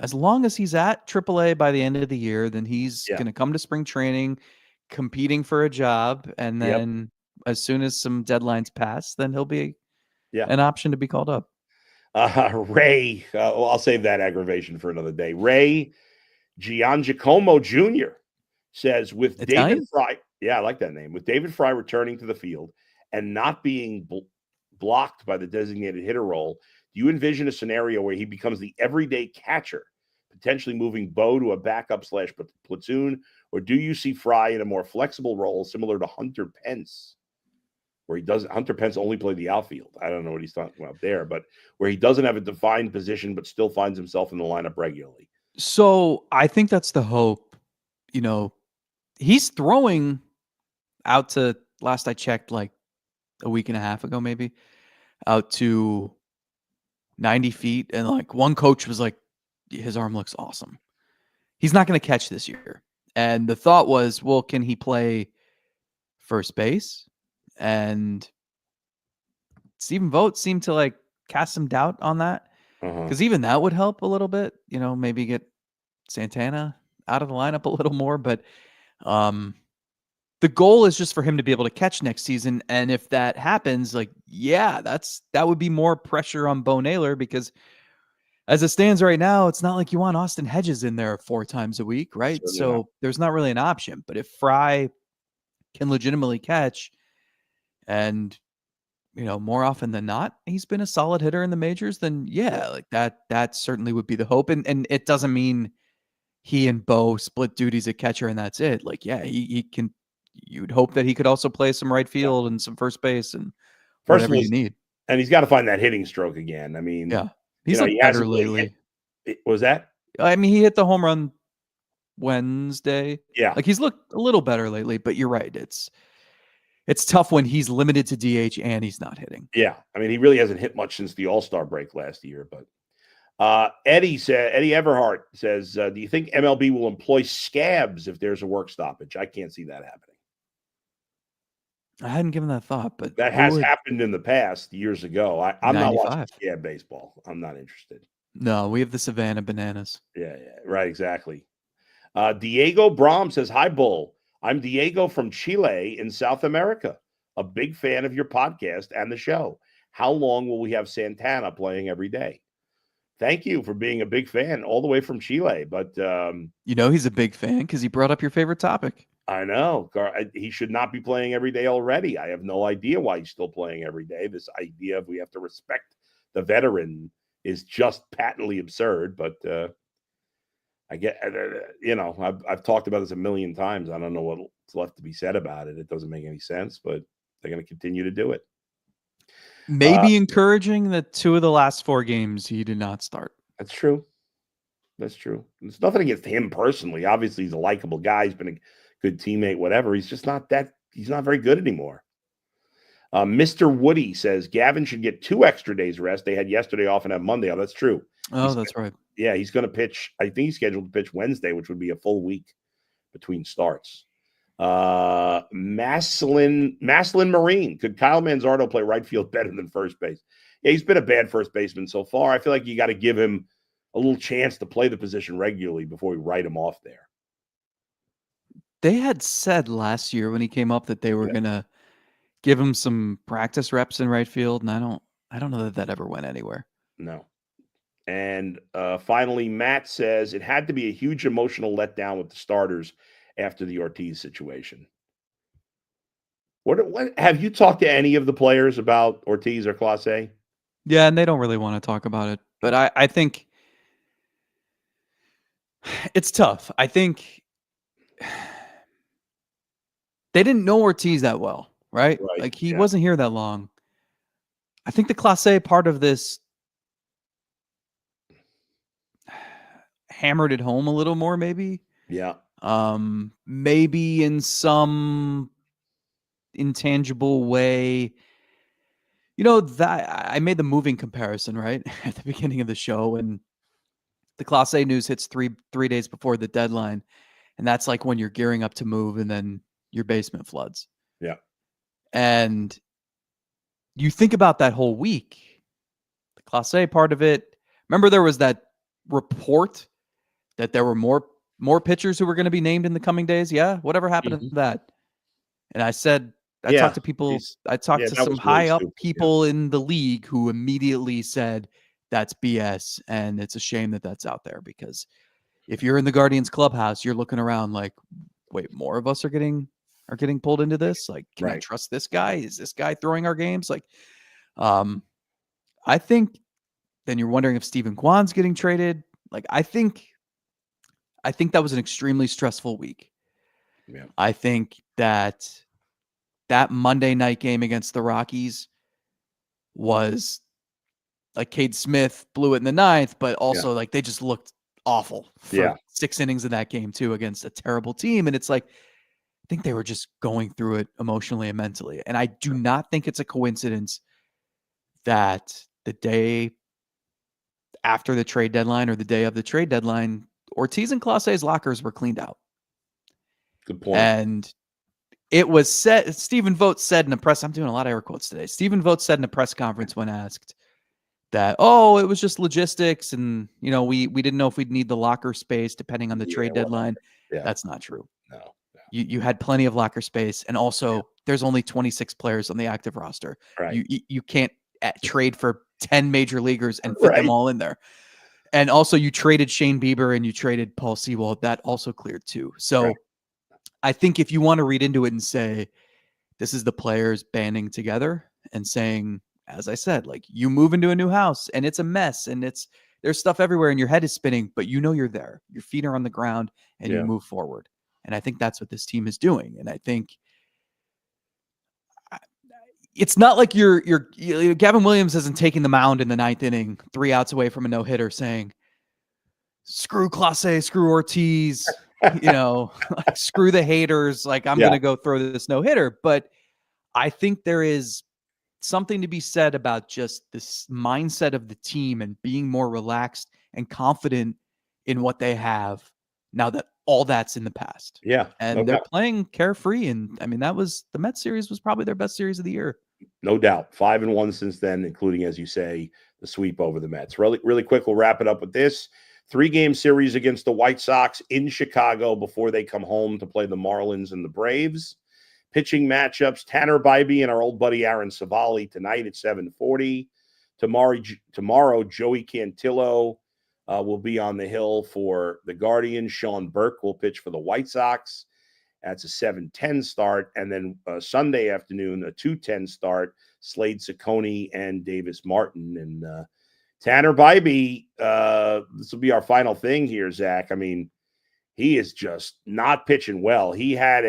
B: as long as he's at AAA by the end of the year, then he's going to come to spring training, competing for a job. And then as soon as some deadlines pass, then he'll be an option to be called up.
A: Ray, I'll save that aggravation for another day. Ray Giangiacomo Jr. says, with
B: Italian?
A: David Fry, I like that name, with David Fry returning to the field and not being blocked by the designated hitter role, do you envision a scenario where he becomes the everyday catcher, potentially moving Bo to a backup / platoon, or do you see Fry in a more flexible role similar to Hunter Pence, where Hunter Pence only played the outfield? I don't know what he's talking about there, but where he doesn't have a defined position but still finds himself in the lineup regularly.
B: So I think that's the hope. He's throwing out to, last I checked, like a week and a half ago, maybe, out to 90 feet. And like one coach was like, his arm looks awesome. He's not going to catch this year. And the thought was, well, can he play first base? And Stephen Vogt seemed to like cast some doubt on that, because even that would help a little bit, maybe get Santana out of the lineup a little more. But the goal is just for him to be able to catch next season. And if that happens, like, that would be more pressure on Bo Naylor, because as it stands right now, it's not like you want Austin Hedges in there 4 times a week, right?
A: Certainly
B: so
A: not.
B: There's not really an option. But if Fry can legitimately catch, and more often than not, he's been a solid hitter in the majors, then like that certainly would be the hope. And it doesn't mean he and Bo split duties at catcher and that's it. Like, he can. You'd hope that he could also play some right field and some first base and whatever you need.
A: And he's got to find that hitting stroke again. I mean,
B: he's looked better lately.
A: Was that?
B: I mean, he hit the home run Wednesday.
A: Yeah.
B: Like, he's looked a little better lately, but you're right. It's tough when he's limited to DH and he's not hitting.
A: Yeah. I mean, he really hasn't hit much since the All-Star break last year. But Eddie Everhart says, do you think MLB will employ scabs if there's a work stoppage? I can't see that happening.
B: I hadn't given that thought, but
A: that has happened in the past years ago. I'm not watching scab baseball. I'm not interested.
B: No, we have the Savannah Bananas.
A: Yeah, right, exactly. Diego Brom says, hi, Bull. I'm Diego from Chile in South America. A big fan of your podcast and the show. How long will we have Santana playing every day? Thank you for being a big fan all the way from Chile. But
B: he's a big fan because he brought up your favorite topic.
A: I know. He should not be playing every day already. I have no idea why he's still playing every day. This idea of we have to respect the veteran is just patently absurd. But I get, I've talked about this a million times. I don't know what's left to be said about it. It doesn't make any sense, but they're going to continue to do it.
B: Maybe encouraging that 2 of the last 4 games he did not start.
A: That's true. There's nothing against him personally. Obviously, he's a likable guy. He's been a good teammate, whatever. He's just not he's not very good anymore. Mr. Woody says Gavin should get 2 extra days rest. They had yesterday off and have Monday off. That's true.
B: That's right.
A: Yeah, he's going to pitch. I think he's scheduled to pitch Wednesday, which would be a full week between starts. Maslin Marine. Could Kyle Manzardo play right field better than first base? Yeah, he's been a bad first baseman so far. I feel like you got to give him a little chance to play the position regularly before we write him off there.
B: They had said last year when he came up that they were going to give him some practice reps in right field, and I don't know that ever went anywhere.
A: No. And finally, Matt says it had to be a huge emotional letdown with the starters after the Ortiz situation. What have you talked to any of the players about Ortiz or Clase?
B: Yeah, and they don't really want to talk about it. But I think it's tough. I think they didn't know Ortiz that well, right? Like, he wasn't here that long. I think the Clase part of this hammered it home a little more, maybe.
A: Yeah.
B: Maybe in some intangible way. That I made the moving comparison, right? At the beginning of the show, and the Class A news hits three days before the deadline. And that's like when you're gearing up to move and then your basement floods.
A: Yeah.
B: And you think about that whole week, the Class A part of it. Remember, there was that report that there were more pitchers who were going to be named in the coming days. Yeah. Whatever happened to that? And I said, I talked to people, I talked to some
A: really
B: high up
A: stupid,
B: people in the league who immediately said that's BS. And it's a shame that that's out there, because if you're in the Guardians clubhouse, you're looking around like, wait, more of us are getting pulled into this? Like, can I trust this guy? Is this guy throwing our games? Like, I think then you're wondering if Stephen Kwan's getting traded. Like, I think that was an extremely stressful week.
A: Yeah.
B: I think that Monday night game against the Rockies was like Cade Smith blew it in the ninth, but also like they just looked awful for 6 innings of that game too against a terrible team. And it's like, I think they were just going through it emotionally and mentally. And I do not think it's a coincidence that the day after the trade deadline or the day of the trade deadline, Ortiz and Clase A's lockers were cleaned out.
A: Good point.
B: And it was said, Stephen Vogt said in a press, I'm doing a lot of air quotes today. Stephen Vogt said in a press conference when asked that, it was just logistics. And, we didn't know if we'd need the locker space depending on the trade deadline. That's not true.
A: No.
B: You had plenty of locker space. And also there's only 26 players on the active roster.
A: Right.
B: You can't trade for 10 major leaguers and fit them all in there. And also you traded Shane Bieber and you traded Paul Sewald. That also cleared too. So I think if you want to read into it and say, this is the players banding together and saying, as I said, like, you move into a new house and it's a mess and there's stuff everywhere and your head is spinning, but you're there, your feet are on the ground and you move forward. And I think that's what this team is doing. And I think it's not like Gavin Williams isn't taking the mound in the ninth inning, 3 outs away from a no-hitter, saying, screw Clase, screw Ortiz, like, screw the haters. Like, I'm going to go throw this no-hitter. But I think there is something to be said about just this mindset of the team and being more relaxed and confident in what they have now that all that's in the past.
A: Yeah.
B: And they're playing carefree. And I mean, the Mets series was probably their best series of the year.
A: No doubt. 5-1 since then, including, as you say, the sweep over the Mets. Really, really quick, we'll wrap it up with this. 3-game series against the White Sox in Chicago before they come home to play the Marlins and the Braves. Pitching matchups, Tanner Bybee and our old buddy Aaron Savali tonight at 7:40. Tomorrow, Joey Cantillo will be on the hill for the Guardians. Sean Burke will pitch for the White Sox. That's a 7:10 start. And then Sunday afternoon, a 2:10 start, Slade Ciccone and Davis Martin. And Tanner Bybee, this will be our final thing here, Zach. I mean, he is just not pitching well. He had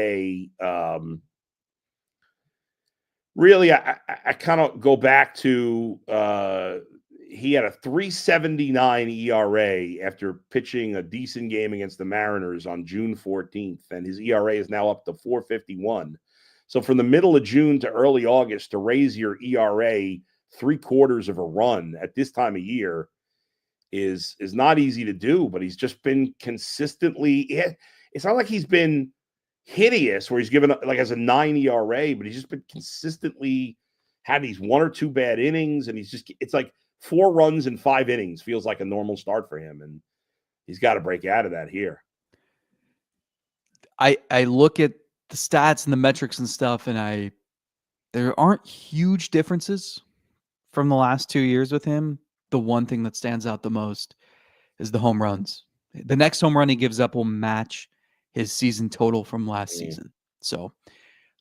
A: really, I kind of go back to he had a 3.79 ERA after pitching a decent game against the Mariners on June 14th, and his ERA is now up to 4.51. So from the middle of June to early August, to raise your ERA 3/4 of a run at this time of year is not easy to do, but he's just been consistently. It's not like he's been hideous where he's given like as a 9 ERA, but he's just been consistently had these 1 or 2 bad innings, and it's like 4 runs in 5 innings feels like a normal start for him, and he's got to break out of that here.
B: I look at the stats and the metrics and stuff, and there aren't huge differences from the last 2 years with him. The one thing that stands out the most is the home runs. The next home run he gives up will match his season total from last season. So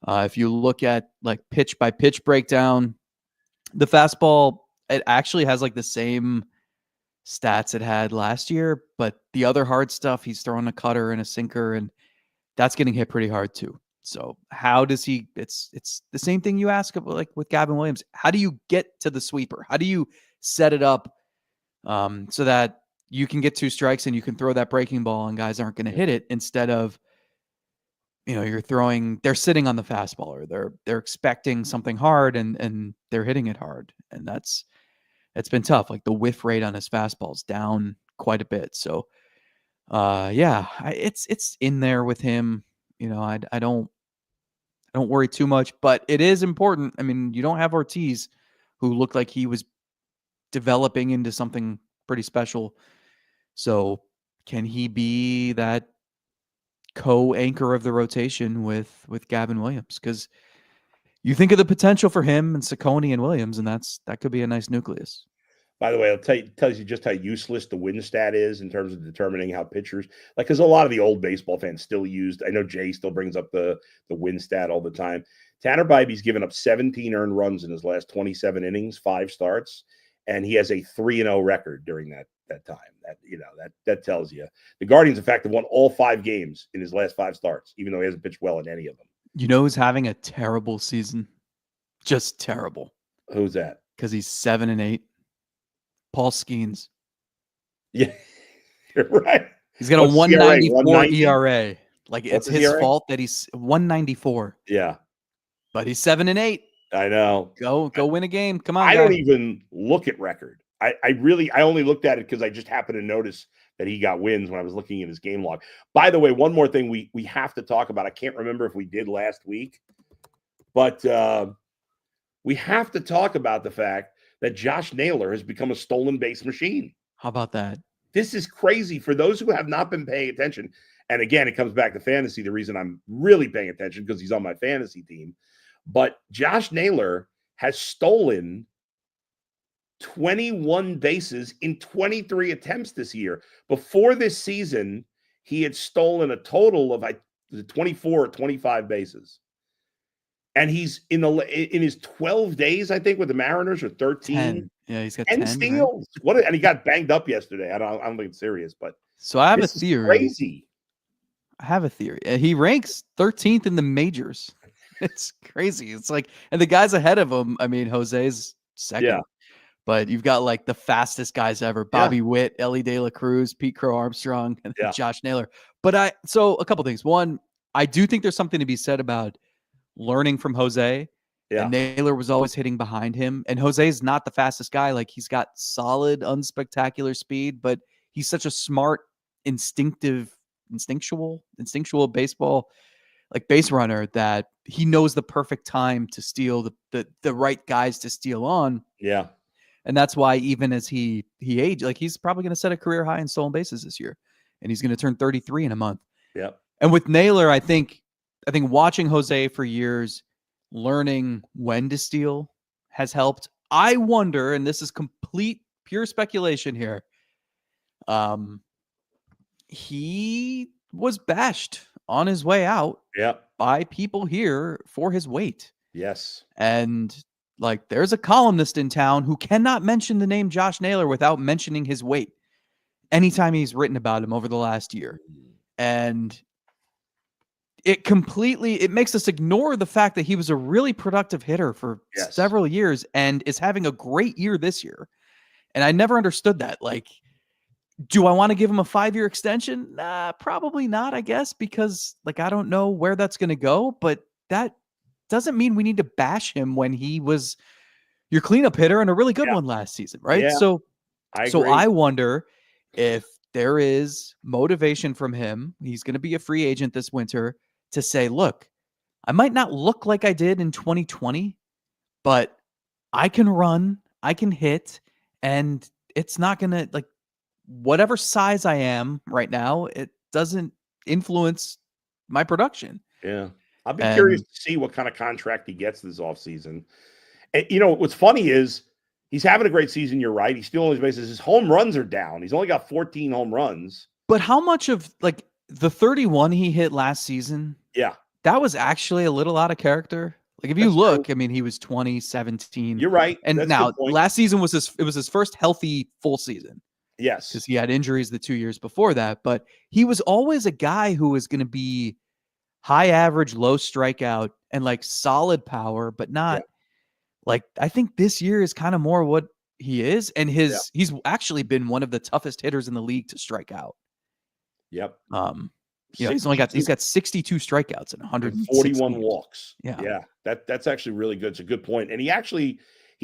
B: if you look at like pitch by pitch breakdown, the fastball, it actually has like the same stats it had last year, but the other hard stuff, he's throwing a cutter and a sinker, and that's getting hit pretty hard too. So how does it's the same thing you ask about, like with Gavin Williams. How do you get to the sweeper? How do you set it up so that you can get 2 strikes and you can throw that breaking ball and guys aren't going to hit it, instead of, they're sitting on the fastball, or they're expecting something hard and they're hitting it hard. And it's been tough. Like the whiff rate on his fastball's down quite a bit. So it's in there with him. I don't worry too much, but it is important. I mean, you don't have Ortiz, who looked like he was developing into something pretty special. So can he be that co-anchor of the rotation with Gavin Williams? Because you think of the potential for him and Ciccone and Williams, and that could be a nice nucleus.
A: By the way, tells you just how useless the win stat is in terms of determining how pitchers, because a lot of the old baseball fans still used. I know Jay still brings up the win stat all the time. Tanner Bybee's given up 17 earned runs in his last 27 innings, 5 starts, and he has a 3-0 record during that time. That tells you. The Guardians, in fact, have won all 5 games in his last 5 starts, even though he hasn't pitched well in any of them.
B: Who's having a terrible season? Just terrible.
A: Who's that?
B: Because he's 7-8. Paul Skeens.
A: Yeah, you're right.
B: He's got a 194 ERA. Like, it's his fault that he's 194.
A: Yeah.
B: But he's 7-8.
A: I know.
B: Go win a game. Come on.
A: I don't even look at record. I only looked at it because I just happened to notice that he got wins when I was looking at his game log. By the way, one more thing we have to talk about. I can't remember if we did last week, but we have to talk about the fact that Josh Naylor has become a stolen base machine.
B: How about that?
A: This is crazy for those who have not been paying attention. And again, it comes back to fantasy. The reason I'm really paying attention because he's on my fantasy team. But Josh Naylor has stolen 21 bases in 23 attempts this year. Before this season, he had stolen a total of 24 or 25 bases. And he's in his 12 days, I think, with the Mariners, or 13.
B: 10. Yeah, he's got
A: 10 steals. Right? And he got banged up yesterday. I don't think it's serious, but
B: so I have a theory.
A: Crazy.
B: I have a theory. He ranks 13th in the majors. It's crazy. It's like, and the guys ahead of him, I mean, Jose's second. Yeah. But you've got like the fastest guys ever: Bobby Witt, Ellie De La Cruz, Pete Crow Armstrong, and Josh Naylor. But so a couple things. One, I do think there's something to be said about learning from Jose. Yeah. And Naylor was always hitting behind him. And Jose's not the fastest guy. Like, he's got solid, unspectacular speed, but he's such a smart, instinctual baseball, like base runner, that he knows the perfect time to steal the right guys to steal on.
A: Yeah.
B: And that's why even as he aged, like, he's probably going to set a career high in stolen bases this year. And he's going to turn 33 in a month.
A: Yeah.
B: And with Naylor, I think watching Jose for years, learning when to steal has helped. I wonder, and this is complete pure speculation here, he was bashed on his way out by people here for his weight.
A: Yes.
B: And like, there's a columnist in town who cannot mention the name Josh Naylor without mentioning his weight anytime he's written about him over the last year. And it makes us ignore the fact that he was a really productive hitter for several years and is having a great year this year. And I never understood that. Like, do I want to give him a 5-year extension? Nah, probably not, I guess, because like, I don't know where that's going to go, but that doesn't mean we need to bash him when he was your cleanup hitter and a really good one last season. Right.
A: Yeah,
B: so I wonder if there is motivation from him. He's going to be a free agent this winter to say, look, I might not look like I did in 2020, but I can run, I can hit, and it's not going to, like, whatever size I am right now, it doesn't influence my production.
A: Yeah. I'll be curious to see what kind of contract he gets this offseason. And, what's funny is he's having a great season. You're right. He's still on his bases. His home runs are down. He's only got 14 home runs.
B: But how much of, like, the 31 he hit last season?
A: Yeah.
B: That was actually a little out of character. Like, if you look, true. I mean, he was 2017.
A: You're right.
B: And
A: that's
B: now last season was his first healthy full season.
A: Yes.
B: Because he had injuries the 2 years before that. But he was always a guy who was going to be high average, low strikeout, and like solid power, but not like, I think this year is kind of more what He is, and he's actually been one of the toughest hitters in the league to strike out.
A: Yep.
B: He's got 62 strikeouts and
A: 141 walks.
B: Yeah.
A: That's actually really good. It's a good point. And he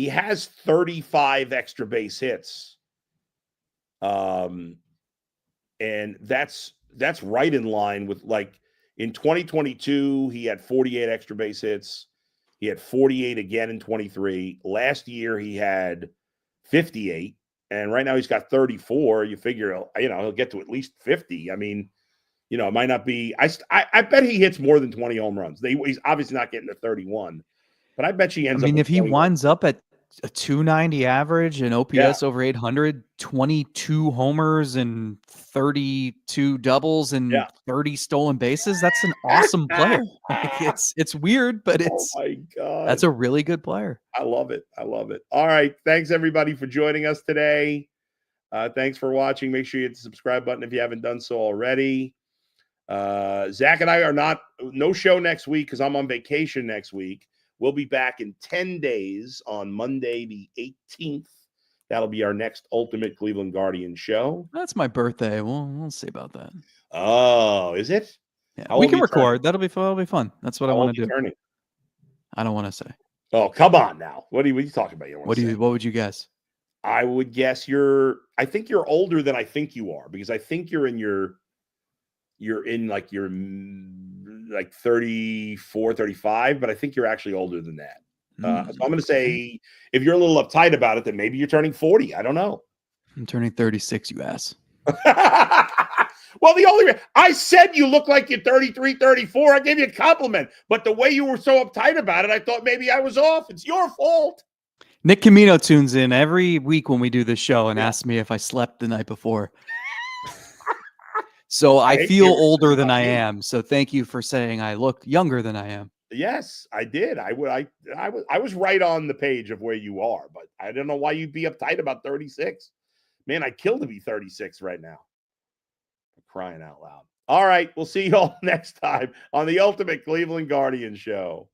A: has 35 extra base hits. And that's right in line with, like, in 2022, he had 48 extra base hits. He had 48 again in 23. Last year, he had 58. And right now he's got 34. You figure, he'll get to at least 50. I mean, it might not be. I bet he hits more than 20 home runs. He's obviously not getting to 31, but I bet he ends up. I
B: mean, if he winds up at a 290 average and OPS over 800, 22 homers and 32 doubles and 30 stolen bases, that's an awesome player. It's weird, but
A: oh my God,
B: that's a really good player.
A: I love it. All right. Thanks everybody for joining us today. Thanks for watching. Make sure you hit the subscribe button if you haven't done so already. Zach and I are no show next week because I'm on vacation next week. We'll be back in 10 days on Monday, the 18th. That'll be our next Ultimate Cleveland Guardian show.
B: That's my birthday. We'll see about that.
A: Oh, is it?
B: Yeah, we can record. That'll be fun. That's what I want to do.
A: Turning?
B: I don't want to say.
A: Oh, come on now. What are you talking about?
B: What would you guess?
A: I would guess I think you're older than I think you are, because I think you're in like your 34, 35, but I think you're actually older than that. So I'm going to say, if you're a little uptight about it, then maybe you're turning 40. I don't know.
B: I'm turning 36, you ass.
A: Well, I said you look like you're 33, 34. I gave you a compliment, but the way you were so uptight about it, I thought maybe I was off. It's your fault.
B: Nick Camino tunes in every week when we do this show and asks me if I slept the night before. So I feel older than I am. So thank you for saying I look younger than I am.
A: Yes, I did. I was right on the page of where you are, but I don't know why you'd be uptight about 36. Man, I'd kill to be 36 right now. I'm crying out loud. All right, we'll see you all next time on the Ultimate Cleveland Guardian Show.